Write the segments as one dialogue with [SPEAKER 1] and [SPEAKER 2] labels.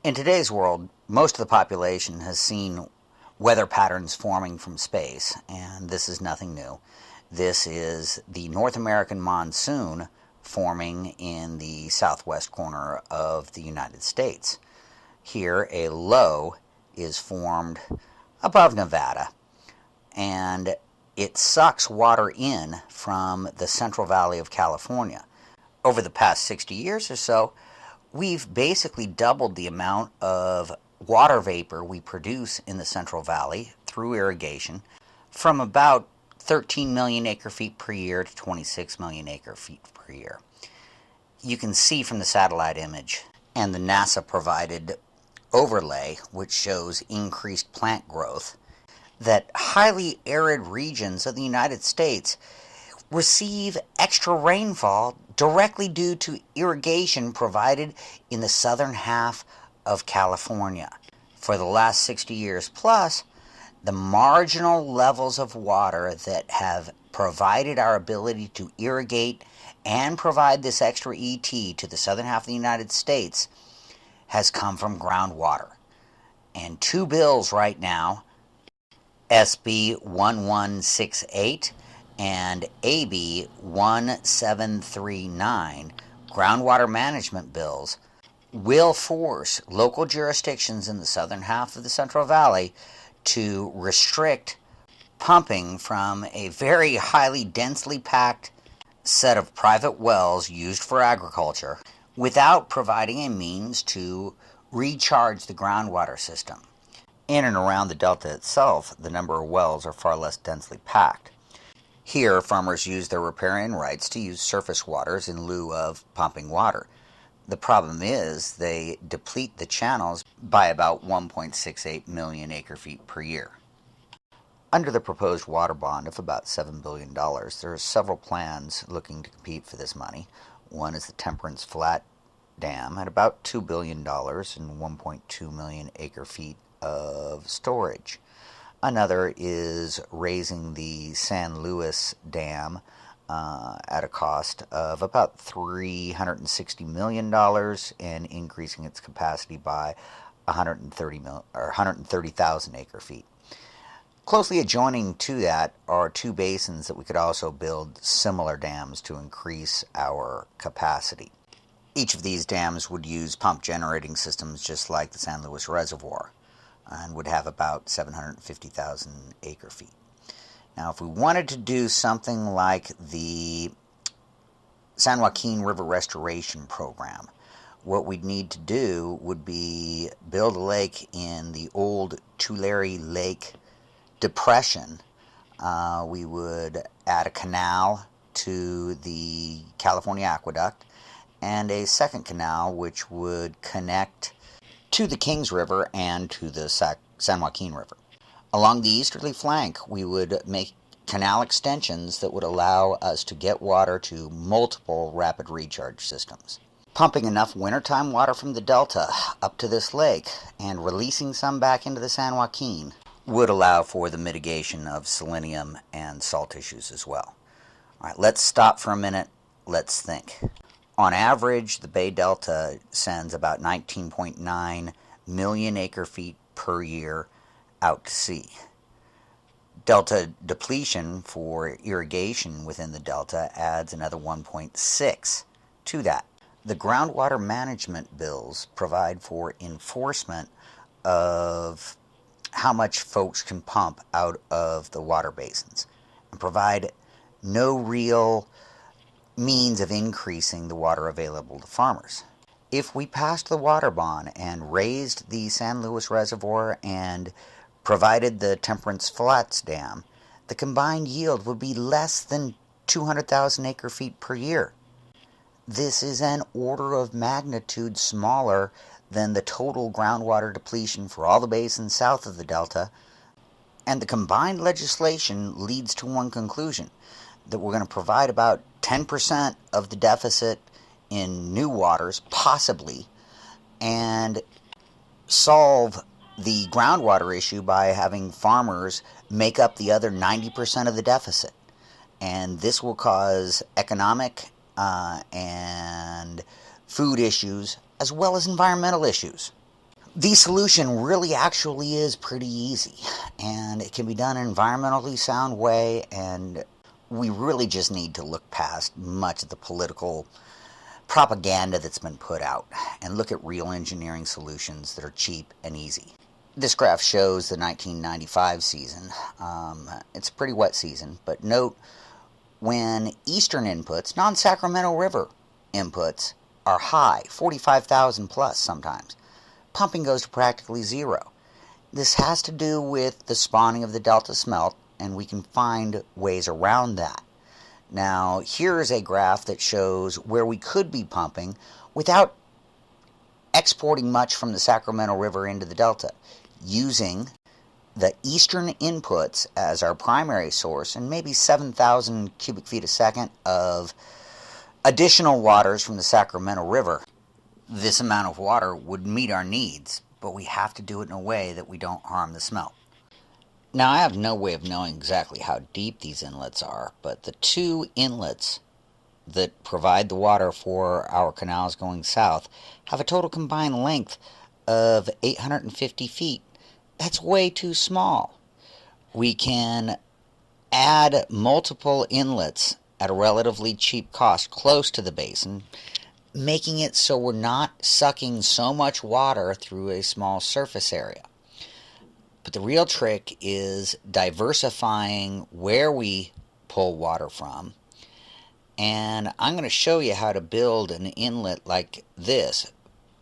[SPEAKER 1] In today's world, most of the population has seen weather patterns forming from space, and this is nothing new. This is the North American monsoon forming in the southwest corner of the United States. Here, a low is formed above Nevada, and it sucks water in from the Central Valley of California. Over the past 60 years or so, we've basically doubled the amount of water vapor we produce in the Central Valley through irrigation from about 13 million acre feet per year to 26 million acre feet per year. You can see from the satellite image and the NASA provided overlay, which shows increased plant growth, that highly arid regions of the United States receive extra rainfall directly due to irrigation provided in the southern half of California. For the last 60 years plus, the marginal levels of water that have provided our ability to irrigate and provide this extra ET to the southern half of the United States has come from groundwater. And two bills right now, SB 1168 and AB 1739, groundwater management bills, will force local jurisdictions in the southern half of the Central Valley to restrict pumping from a very highly densely packed set of private wells used for agriculture without providing a means to recharge the groundwater system. In and around the delta itself, the number of wells are far less densely packed. Here, farmers use their riparian rights to use surface waters in lieu of pumping water. The problem is they deplete the channels by about 1.68 million acre feet per year. Under the proposed water bond of about $7 billion, there are several plans looking to compete for this money. One is the Temperance Flat Dam at about $2 billion and 1.2 million acre feet of storage. Another is raising the San Luis Dam at a cost of about $360 million and increasing its capacity by 130,000 acre feet. Closely adjoining to that are two basins that we could also build similar dams to increase our capacity. Each of these dams would use pump generating systems just like the San Luis Reservoir and would have about 750,000 acre feet. Now, if we wanted to do something like the San Joaquin River Restoration Program, what we'd need to do would be build a lake in the old Tulare Lake Depression. We would add a canal to the California Aqueduct and a second canal which would connect to the Kings River and to the San Joaquin River. Along the easterly flank, we would make canal extensions that would allow us to get water to multiple rapid recharge systems. Pumping enough wintertime water from the delta up to this lake and releasing some back into the San Joaquin would allow for the mitigation of selenium and salt issues as well. All right, let's stop for a minute. Let's think. On average, the Bay Delta sends about 19.9 million acre feet per year out to sea. Delta depletion for irrigation within the delta adds another 1.6 to that. The groundwater management bills provide for enforcement of how much folks can pump out of the water basins and provide no real means of increasing the water available to farmers. If we passed the water bond and raised the San Luis Reservoir and provided the Temperance Flats Dam, the combined yield would be less than 200,000 acre feet per year. This is an order of magnitude smaller than the total groundwater depletion for all the basins south of the delta, and the combined legislation leads to one conclusion, that we're going to provide about 10% of the deficit in new waters, possibly, and solve the groundwater issue by having farmers make up the other 90% of the deficit. And this will cause economic and food issues as well as environmental issues. The solution really actually is pretty easy, and it can be done in an environmentally sound way, and we really just need to look past much of the political propaganda that's been put out and look at real engineering solutions that are cheap and easy. This graph shows the 1995 season. It's a pretty wet season, but note when eastern inputs, non-Sacramento River inputs, are high, 45,000 plus sometimes, pumping goes to practically zero. This has to do with the spawning of the delta smelt, and we can find ways around that. Now, here is a graph that shows where we could be pumping without exporting much from the Sacramento River into the delta, using the eastern inputs as our primary source and maybe 7,000 cubic feet a second of additional waters from the Sacramento River. This amount of water would meet our needs, but we have to do it in a way that we don't harm the smelt. Now, I have no way of knowing exactly how deep these inlets are, but the two inlets that provide the water for our canals going south have a total combined length of 850 feet. That's way too small. We can add multiple inlets at a relatively cheap cost close to the basin, making it so we're not sucking so much water through a small surface area. But the real trick is diversifying where we pull water from. And I'm going to show you how to build an inlet like this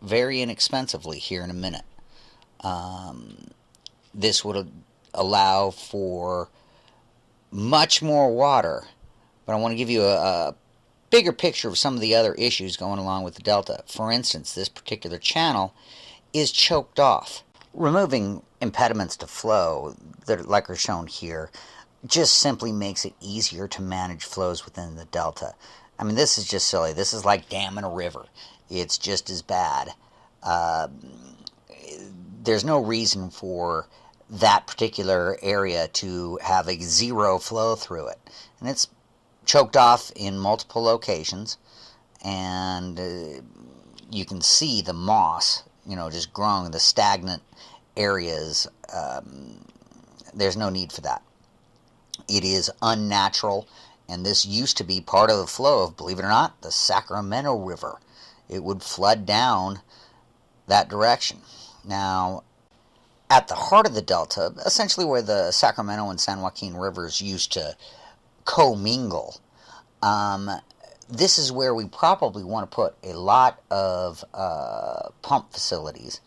[SPEAKER 1] very inexpensively here in a minute. This would allow for much more water, but I want to give you a bigger picture of some of the other issues going along with the delta. For instance, this particular channel is choked off. Removing impediments to flow, that like are shown here, just simply makes it easier to manage flows within the delta. I mean, this is just silly. This is like damming a river. It's just as bad. There's no reason for that particular area to have a zero flow through it. And it's choked off in multiple locations, and you can see the moss, just growing, the stagnant areas. There's no need for that. It is unnatural, and this used to be part of the flow of, believe it or not, the Sacramento River. It would flood down that direction. Now, at the heart of the delta, essentially where the Sacramento and San Joaquin rivers used to commingle, this is where we probably want to put a lot of pump facilities.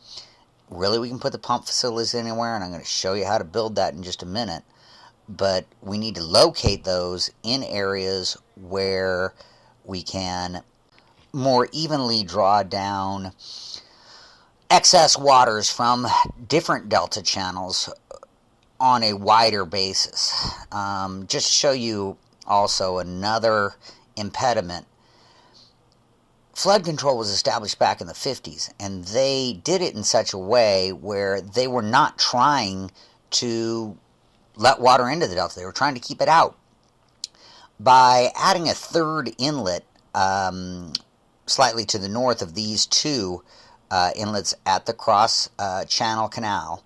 [SPEAKER 1] Really, we can put the pump facilities anywhere, and I'm going to show you how to build that in just a minute. But we need to locate those in areas where we can more evenly draw down excess waters from different delta channels on a wider basis. Just to show you also another impediment, flood control was established back in the 50s, and they did it in such a way where they were not trying to let water into the delta. They were trying to keep it out. By adding a third inlet slightly to the north of these two inlets at the cross-channel canal,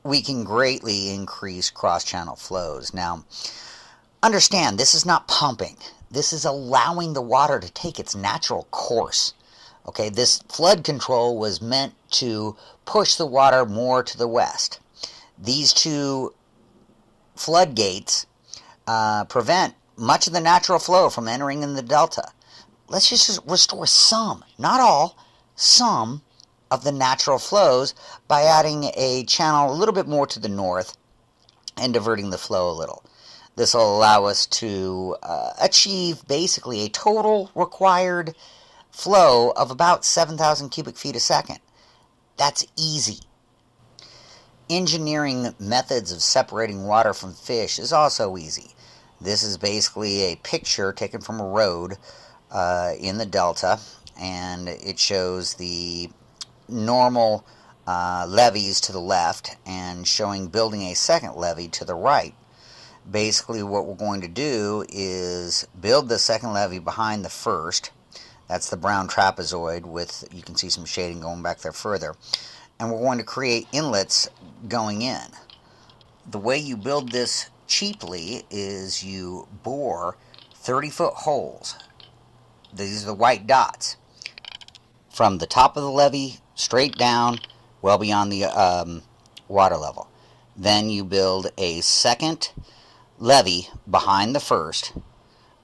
[SPEAKER 1] we can greatly increase cross-channel flows. Now, understand, this is not pumping. This is allowing the water to take its natural course. Okay, this flood control was meant to push the water more to the west. These two floodgates prevent much of the natural flow from entering in the delta. Let's just restore some, not all, some of the natural flows by adding a channel a little bit more to the north and diverting the flow a little. This will allow us to achieve basically a total required flow of about 7,000 cubic feet a second. That's easy. Engineering methods of separating water from fish is also easy. This is basically a picture taken from a road in the delta, and it shows the normal levees to the left and showing building a second levee to the right. Basically what we're going to do is build the second levee behind the first. That's the brown trapezoid with, you can see some shading going back there further. and we're going to create inlets going in. The way you build this cheaply is you bore 30-foot holes. These are the white dots. From the top of the levee straight down, well beyond the water level. Then you build a second levee behind the first,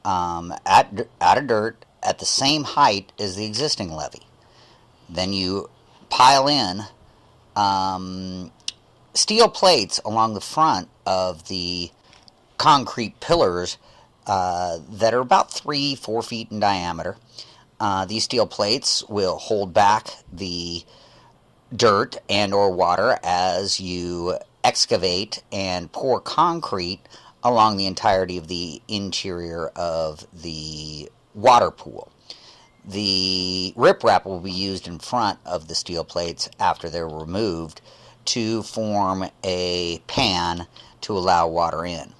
[SPEAKER 1] out of dirt at the same height as the existing levee. Then you pile in steel plates along the front of the concrete pillars that are about 3-4 feet in diameter. These steel plates will hold back the dirt and or water as you excavate and pour concrete along the entirety of the interior of the water pool. The riprap will be used in front of the steel plates after they're removed to form a pan to allow water in.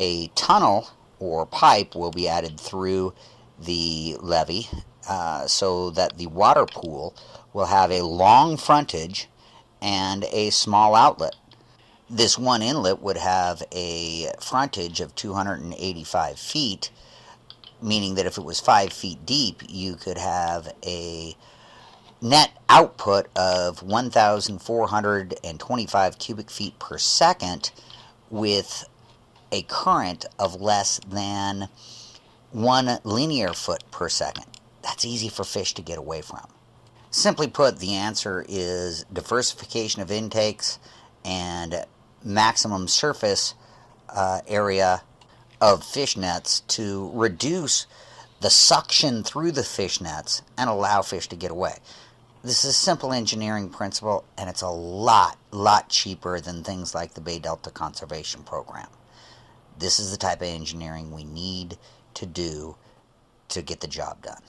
[SPEAKER 1] A tunnel or pipe will be added through the levee so that the water pool will have a long frontage and a small outlet. This one inlet would have a frontage of 285 feet, meaning that if it was 5 feet deep, you could have a net output of 1,425 cubic feet per second with a current of less than 1 linear foot per second. That's easy for fish to get away from. Simply put, the answer is diversification of intakes and maximum surface area of fish nets to reduce the suction through the fish nets and allow fish to get away. This is a simple engineering principle, and it's a lot cheaper than things like the Bay Delta Conservation Program. This is the type of engineering we need to do to get the job done.